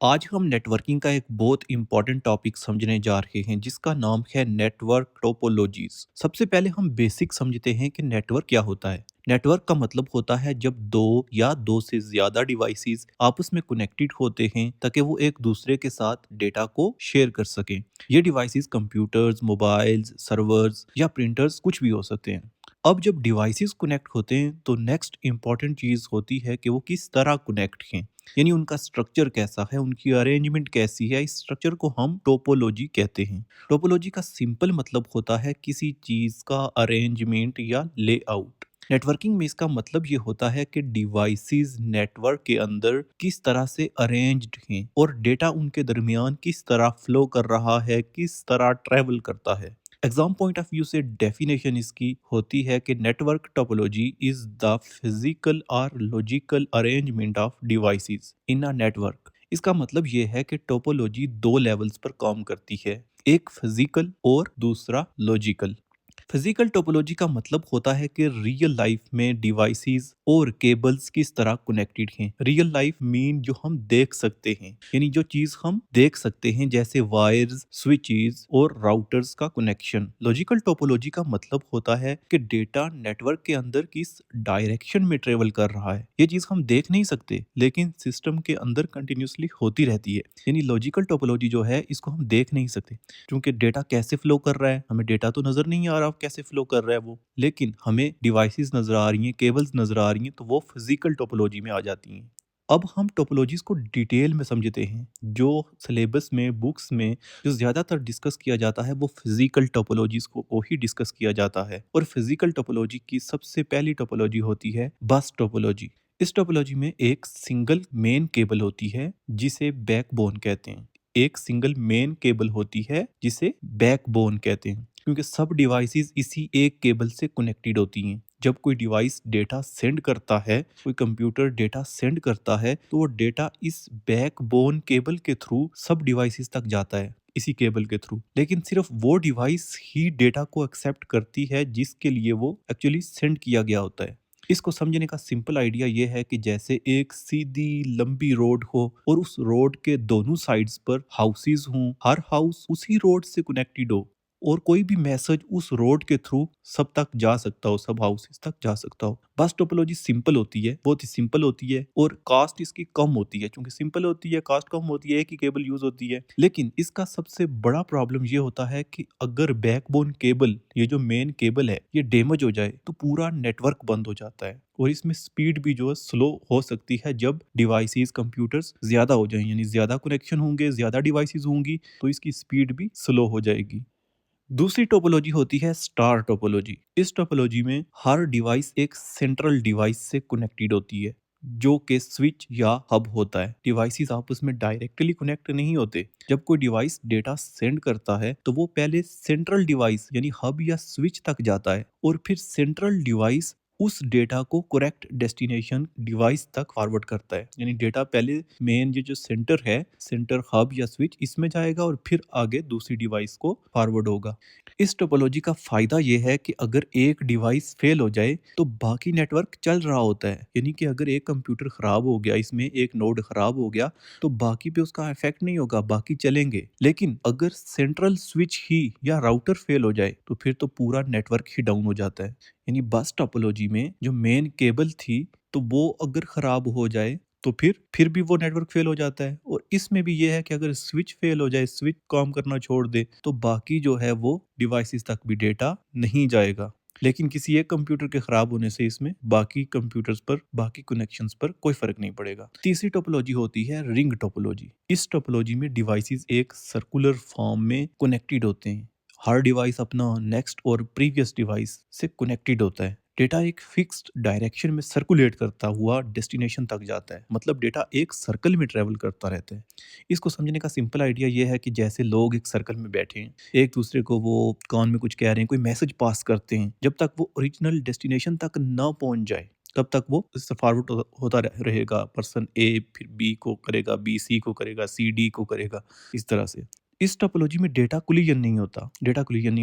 आज हम नेटवर्किंग का एक बहुत इंपॉर्टेंट टॉपिक समझने जा रहे हैं जिसका नाम है नेटवर्क टोपोलॉजीज। सबसे पहले हम बेसिक समझते हैं कि नेटवर्क क्या होता है। नेटवर्क का मतलब होता है जब दो या दो से ज्यादा डिवाइसेस आपस में कनेक्टेड होते हैं ताकि वो एक दूसरे के साथ डेटा को शेयर कर सकें। ये डिवाइसेस कंप्यूटर्स, मोबाइल्स, सर्वर्स या प्रिंटर्स कुछ भी हो सकते हैं। अब जब डिवाइसेस कनेक्ट होते हैं तो नेक्स्ट इंपॉर्टेंट चीज होती है कि वो किस तरह कनेक्ट हैं, यानी उनका स्ट्रक्चर कैसा है, उनकी अरेंजमेंट कैसी है। इस स्ट्रक्चर को हम टोपोलॉजी कहते हैं। टोपोलॉजी का सिंपल मतलब होता है किसी चीज का अरेंजमेंट या लेआउट। नेटवर्किंग में इसका मतलब ये होता है कि डिवाइसेस नेटवर्क के अंदर किस तरह से अरेंज्ड हैं और डेटा उनके दरमियान किस तरह फ्लो कर रहा है, किस तरह ट्रेवल करता है। एग्जाम पॉइंट ऑफ व्यू से डेफिनेशन इसकी होती है कि network topology is the physical और logical arrangement of devices in a network. इसका मतलब ये है कि टोपोलॉजी दो लेवल्स पर काम करती है, एक फिजिकल और दूसरा लॉजिकल। फिजिकल टोपोलॉजी का मतलब होता है कि रियल लाइफ में डिवाइसेस और केबल्स किस तरह कनेक्टेड हैं। रियल लाइफ मीन जो हम देख सकते हैं, यानी जो चीज हम देख सकते हैं जैसे वायर्स, स्विचेस और राउटर्स का कनेक्शन। लॉजिकल टोपोलॉजी का मतलब होता है कि डेटा नेटवर्क के अंदर किस डायरेक्शन में ट्रेवल कर रहा है। ये चीज हम देख नहीं सकते लेकिन सिस्टम के अंदर कंटिन्यूसली होती रहती है। यानी लॉजिकल टोपोलॉजी जो है इसको हम देख नहीं सकते क्योंकि डेटा कैसे फ्लो कर रहा है, हमें डेटा तो नजर नहीं आ रहा कैसे फ्लो कर रहा है वो, लेकिन हमें डिवाइसेस नजर आ रही हैं, केबल्स नजर आ रही हैं, तो वो फिजिकल टोपोलॉजी में आ जाती हैं। अब हम टोपोलॉजीज को डिटेल में समझते हैं। जो सिलेबस में, बुक्स में जो ज्यादातर डिस्कस किया जाता है वो फिजिकल टोपोलॉजीज को ही डिस्कस किया जाता है। और फिजिकल टोपोलॉजी की सबसे पहली टोपोलॉजी होती है बस टोपोलॉजी। इस टोपोलॉजी में एक सिंगल मेन केबल होती है जिसे बैकबोन कहते हैं। एक सिंगल मेन केबल होती है जिसे बैकबोन कहते हैं क्योंकि सब डिवाइसेस इसी एक केबल से कनेक्टेड होती हैं। जब कोई डिवाइस डेटा सेंड करता है, कोई कंप्यूटर डेटा सेंड करता है, तो वो डेटा इस बैकबोन केबल के थ्रू सब डिवाइसेस तक जाता है, इसी केबल के थ्रू। लेकिन सिर्फ वो डिवाइस ही डेटा को एक्सेप्ट करती है जिसके लिए वो एक्चुअली सेंड किया गया होता है। इसको समझने का सिंपल आइडिया ये है कि जैसे एक सीधी लंबी रोड हो और उस रोड के दोनों साइड्स पर हाउसेस हों, हर हाउस उसी रोड से कनेक्टेड हो और कोई भी मैसेज उस रोड के थ्रू सब तक जा सकता हो, सब हाउसेस तक जा सकता हो। बस टोपोलॉजी सिंपल होती है, बहुत ही सिंपल होती है और कास्ट इसकी कम होती है। क्योंकि सिंपल होती है, कास्ट कम होती है, एक ही केबल यूज होती है। लेकिन इसका सबसे बड़ा प्रॉब्लम ये होता है कि अगर बैकबोन केबल, ये जो मेन केबल है, ये डैमेज हो जाए तो पूरा नेटवर्क बंद हो जाता है। और इसमें स्पीड भी जो है स्लो हो सकती है जब डिवाइसेस, कंप्यूटर्स ज्यादा हो जाएं, यानी ज्यादा कनेक्शन होंगे, ज्यादा डिवाइसेस होंगी तो इसकी स्पीड भी स्लो हो जाएगी। दूसरी टोपोलॉजी होती है स्टार टोपोलॉजी। इस टोपोलॉजी में हर डिवाइस एक सेंट्रल डिवाइस से कनेक्टेड होती है जो कि स्विच या हब होता है। डिवाइसेस आपस में डायरेक्टली कनेक्ट नहीं होते। जब कोई डिवाइस डेटा सेंड करता है तो वो पहले सेंट्रल डिवाइस यानी हब या स्विच तक जाता है और फिर सेंट्रल डिवाइस उस डेटा को करेक्ट डेस्टिनेशन डिवाइस तक फॉरवर्ड करता है। यानी डेटा पहले मेन ये जो सेंटर है, सेंटर हब या स्विच, इसमें जाएगा और फिर आगे दूसरी डिवाइस को फॉरवर्ड होगा। इस टोपोलॉजी का फायदा यह है कि अगर एक डिवाइस फेल हो जाए तो बाकी नेटवर्क चल रहा होता है। यानी कि अगर एक कंप्यूटर खराब हो गया, इसमें एक नोड खराब हो गया, तो बाकी पे उसका इफेक्ट नहीं होगा, बाकी चलेंगे। लेकिन अगर सेंट्रल स्विच ही या राउटर फेल हो जाए तो फिर तो पूरा नेटवर्क ही डाउन हो जाता है। यानी बस टोपोलॉजी में जो मेन केबल थी तो वो अगर खराब हो जाए तो फिर भी वो नेटवर्क फेल हो जाता है। और इसमें भी ये है कि अगर स्विच फेल हो जाए, स्विच काम करना छोड़ दे, तो बाकी जो है वो डिवाइसेस तक भी डेटा नहीं जाएगा। लेकिन किसी एक कंप्यूटर के खराब होने से इसमें बाकी कंप्यूटर्स पर, बाकी कनेक्शंस पर कोई फर्क नहीं पड़ेगा। तीसरी टोपोलॉजी होती है रिंग टोपोलॉजी। इस टोपोलॉजी में डिवाइसेस एक सर्कुलर फॉर्म में कनेक्टेड होते हैं। हर डिवाइस अपना नेक्स्ट और प्रीवियस डिवाइस से कनेक्टेड होता है। डेटा एक फिक्स्ड डायरेक्शन में सर्कुलेट करता हुआ डेस्टिनेशन तक जाता है। मतलब डेटा एक सर्कल में ट्रेवल करता रहता है। इसको समझने का सिंपल आइडिया ये है कि जैसे लोग एक सर्कल में बैठे हैं, एक दूसरे को वो कान में कुछ कह रहे हैं, कोई मैसेज पास करते हैं, जब तक वो ओरिजिनल डेस्टिनेशन तक ना पहुंच जाए तब तक वो इससे फॉरवर्ड होता रहेगा। पर्सन ए फिर बी को करेगा, बी सी को करेगा, सी डी को करेगा, इस तरह से। इस टोपोलॉजी में डेटा कोलिजन नहीं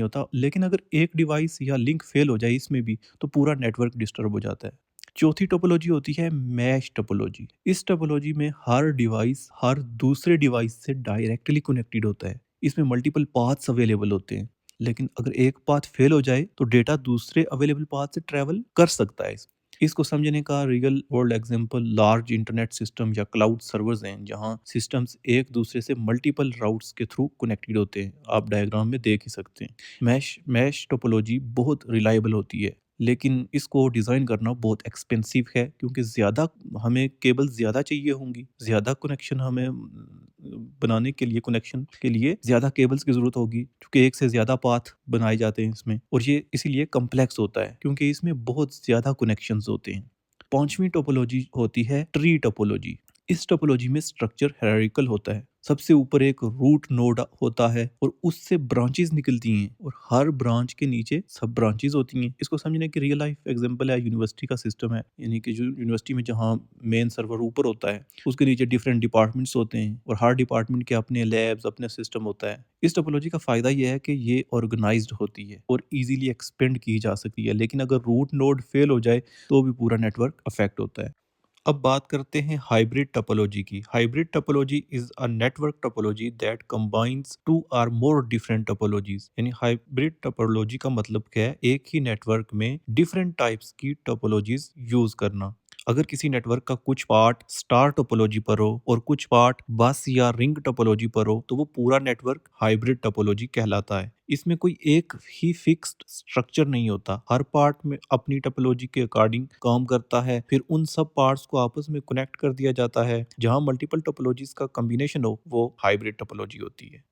होता। लेकिन अगर एक डिवाइस या लिंक फेल हो जाए इसमें भी तो पूरा नेटवर्क डिस्टर्ब हो जाता है। चौथी टोपोलॉजी होती है मैश टोपोलॉजी। इस टोपोलॉजी में हर डिवाइस हर दूसरे डिवाइस से डायरेक्टली कनेक्टेड होता है। इसमें मल्टीपल पाथ्स अवेलेबल होते हैं, लेकिन अगर एक पाथ फेल हो जाए तो डेटा दूसरे अवेलेबल पाथ से ट्रेवल कर सकता है। इसको समझने का real world example large internet system या क्लाउड सर्वर्स हैं, जहां सिस्टम्स एक दूसरे से मल्टीपल राउट्स के थ्रू कनेक्टेड होते हैं। आप डायग्राम में देख ही सकते हैं। मैश मैश टोपोलॉजी बहुत रिलायबल होती है, लेकिन इसको डिज़ाइन करना बहुत एक्सपेंसिव है, क्योंकि ज़्यादा हमें केबल ज़्यादा चाहिए होंगी, ज़्यादा कनेक्शन हमें बनाने के लिए कनेक्शन के लिए ज़्यादा केबल्स की ज़रूरत होगी, क्योंकि एक से ज़्यादा पाथ बनाए जाते हैं इसमें, और ये इसीलिए कम्प्लेक्स होता है क्योंकि इसमें बहुत ज़्यादा कनेक्शंस होते हैं। पांचवी टोपोलॉजी होती है ट्री टोपोलॉजी। इस टोपोलॉजी में स्ट्रक्चर हायरार्किकल होता है। सबसे ऊपर एक रूट नोड होता है और उससे ब्रांचेस निकलती हैं, और हर ब्रांच के नीचे सब ब्रांचेस होती हैं। इसको समझने की रियल लाइफ एग्जांपल है यूनिवर्सिटी का सिस्टम है, यानी कि जो यूनिवर्सिटी में जहाँ मेन सर्वर ऊपर होता है, उसके नीचे डिफरेंट डिपार्टमेंट्स होते हैं, और हर डिपार्टमेंट के अपने लैब्स अपने सिस्टम होता है। इस टोपोलॉजी का फायदा यह है कि ये ऑर्गेनाइज्ड होती है और इजीली एक्सपेंड की जा सकती है, लेकिन अगर रूट नोड फेल हो जाए तो भी पूरा नेटवर्क अफेक्ट होता है। अब बात करते हैं हाइब्रिड टोपोलॉजी की। Hybrid topology is a network topology that combines two or more different topologies. यानी हाइब्रिड टोपोलॉजी का मतलब क्या है? एक ही नेटवर्क में डिफरेंट टाइप्स की टोपोलॉजीज यूज करना। अगर किसी नेटवर्क का कुछ पार्ट स्टार टोपोलॉजी पर हो और कुछ पार्ट बस या रिंग टोपोलॉजी पर हो, तो वो पूरा नेटवर्क हाइब्रिड टोपोलॉजी कहलाता है। इसमें कोई एक ही फिक्स्ड स्ट्रक्चर नहीं होता, हर पार्ट में अपनी टोपोलॉजी के अकॉर्डिंग काम करता है, फिर उन सब पार्ट्स को आपस में कनेक्ट कर दिया जाता है। जहां मल्टीपल टोपोलॉजीज का कॉम्बिनेशन हो, वो हाइब्रिड टोपोलॉजी होती है।